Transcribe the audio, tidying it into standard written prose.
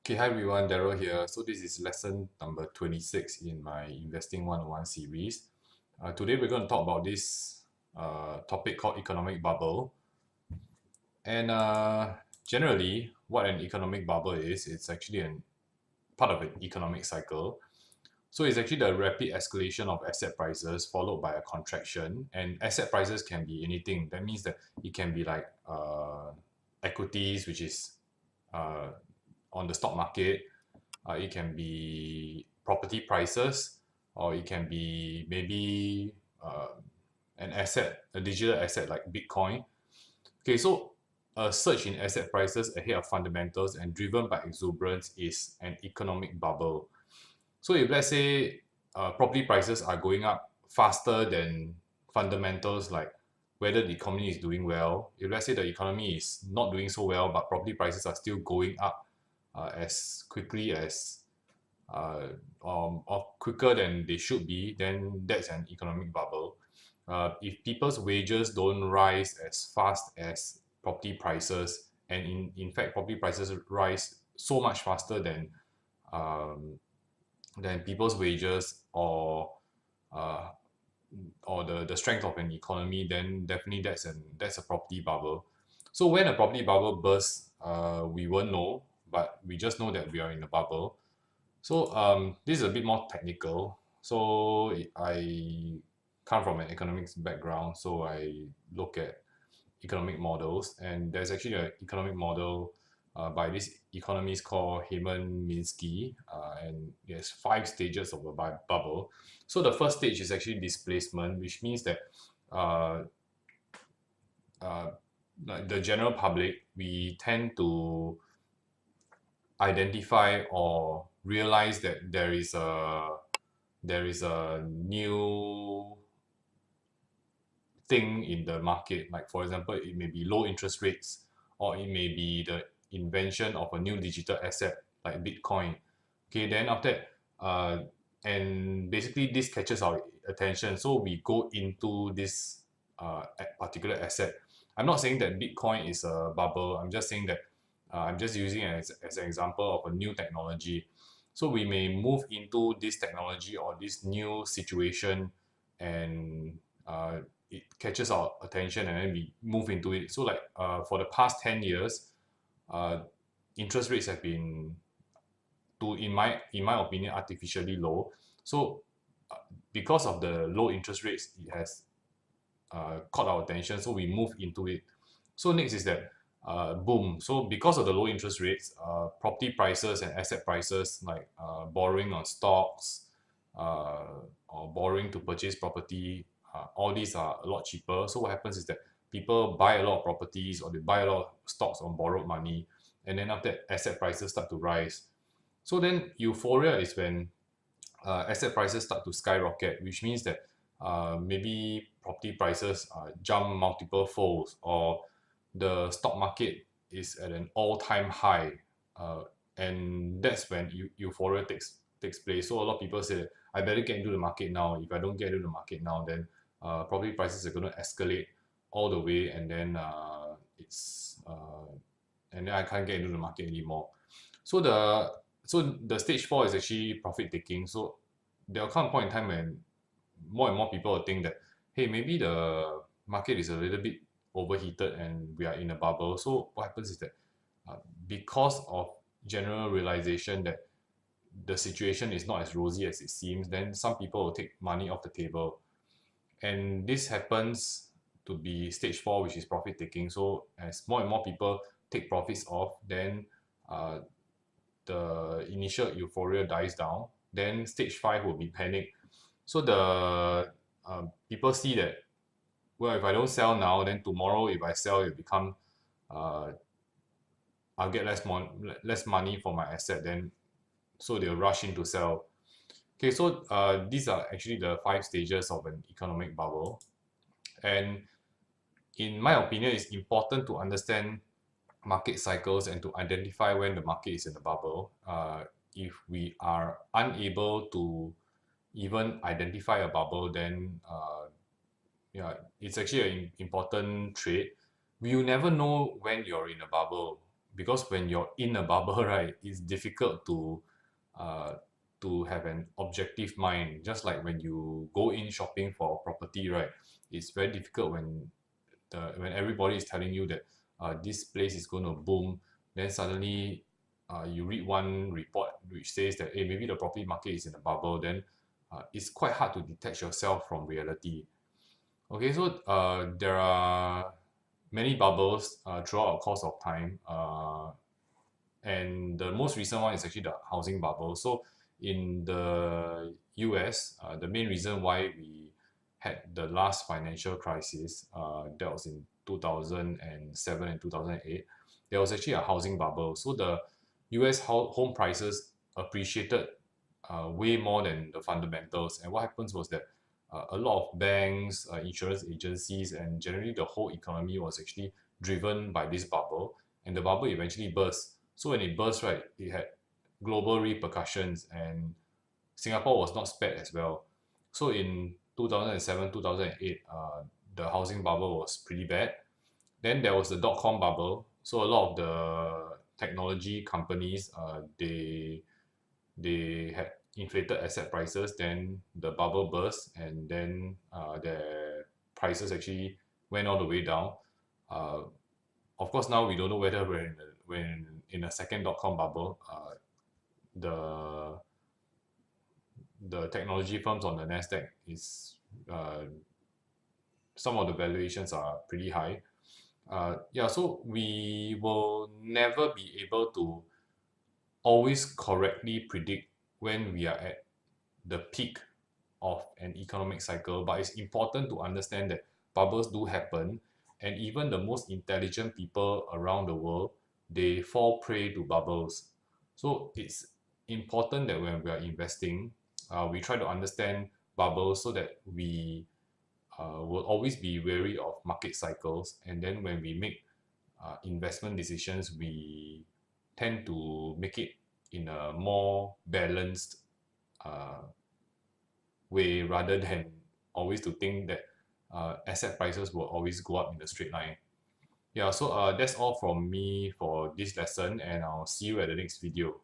Okay, hi everyone, Daryl here. So this is lesson number 26 in my Investing 101 series. Today we're going to talk about this topic called economic bubble. And generally, what an economic bubble is, it's actually part of an economic cycle. So it's actually the rapid escalation of asset prices followed by a contraction. And asset prices can be anything. That means that it can be like equities, which is uh, on the stock market. It can be property prices, or it can be maybe an asset, a digital asset like Bitcoin. Okay, so a surge in asset prices ahead of fundamentals and driven by exuberance is an economic bubble. So if let's say property prices are going up faster than fundamentals, like whether the economy is doing well, if let's say the economy is not doing so well, but property prices are still going up as quickly as or quicker than they should be, then that's an economic bubble. If people's wages don't rise as fast as property prices, and in fact, property prices rise so much faster um, than people's wages uh, or the strength of an economy, then definitely that's a property bubble. So when a property bubble bursts, we won't know, but we just know that we are in a bubble. So this is a bit more technical. So I come from an economics background, so I look at economic models, and there's actually an economic model by this economist called Hyman Minsky, and there's 5 stages of a bubble. So the first stage is actually displacement, which means that uh, uh, like the general public, we tend to identify or realize that there is a new thing in the market. Like for example, it may be low interest rates, or it may be the invention of a new digital asset like Bitcoin. Okay, then after that, and basically this catches our attention, so we go into this particular asset. I'm not saying that Bitcoin is a bubble. I'm just saying that I'm just using it as an example of a new technology. So we may move into this technology or this new situation, and it catches our attention, and then we move into it. So like for the past 10 years, uh, interest rates have been, in my opinion, artificially low. So uh, because of the low interest rates, it has caught our attention, so we move into it. So next is that boom. So because of the low interest rates, property prices and asset prices, like borrowing on stocks, uh, or borrowing to purchase property, all these are a lot cheaper. So what happens is that people buy a lot of properties, or they buy a lot of stocks on borrowed money, and then after that, asset prices start to rise. So then euphoria is when asset prices start to skyrocket, which means that maybe property prices jump multiple folds, or the stock market is at an all-time high, uh, and that's when euphoria takes place. So a lot of people say, I better get into the market now. If I don't get into the market now, then property prices are going to escalate all the way, and then and then I can't get into the market anymore. So the stage 4 is actually profit taking. So there'll come a point in time when more and more people will think that, hey, maybe the market is a little bit overheated and we are in a bubble. So what happens is that because of general realization that the situation is not as rosy as it seems, then some people will take money off the table, and this happens to be stage 4, which is profit taking. So as more and more people take profits off, then uh, the initial euphoria dies down. Then stage 5 will be panic. So the people see that, well, if I don't sell now, then tomorrow if I sell, it become uh, I'll get less money for my asset. Then so they'll rush in to sell. Okay, so these are actually the 5 stages of an economic bubble, and in my opinion, it's important to understand market cycles and to identify when the market is in a bubble. If we are unable to even identify a bubble, then yeah, it's actually an important trait. You never know when you're in a bubble, because when you're in a bubble, right, it's difficult uh, to have an objective mind. Just like when you go in shopping for property, right, it's very difficult when everybody is telling you that this place is going to boom, then suddenly you read one report which says that hey, maybe the property market is in a bubble, then it's quite hard to detach yourself from reality. Okay, so there are many bubbles throughout the course of time, and the most recent one is actually the housing bubble. So in the US, the main reason why we had the last financial crisis, that was in 2007 and 2008, there was actually a housing bubble. So the US home prices appreciated way more than the fundamentals. And what happens was that a lot of banks, insurance agencies, and generally the whole economy was actually driven by this bubble. And the bubble eventually burst. So when it burst, right, it had global repercussions, and Singapore was not spared as well. So in 2007, 2008, the housing bubble was pretty bad. Then there was the dot-com bubble. So a lot of the technology companies, they had inflated asset prices. Then the bubble burst, and then their prices actually went all the way down. Uh, of course, now we don't know whether we're in a second dot-com bubble. The the technology firms on the Nasdaq is some of the valuations are pretty high. Yeah, so we will never be able to always correctly predict when we are at the peak of an economic cycle, but it's important to understand that bubbles do happen, and even the most intelligent people around the world, they fall prey to bubbles. So it's important that when we are investing, we try to understand bubbles so that we will always be wary of market cycles, and then when we make investment decisions, we tend to make it in a more balanced uh, way rather than always to think that asset prices will always go up in a straight line. Yeah, so that's all from me for this lesson, and I'll see you at the next video.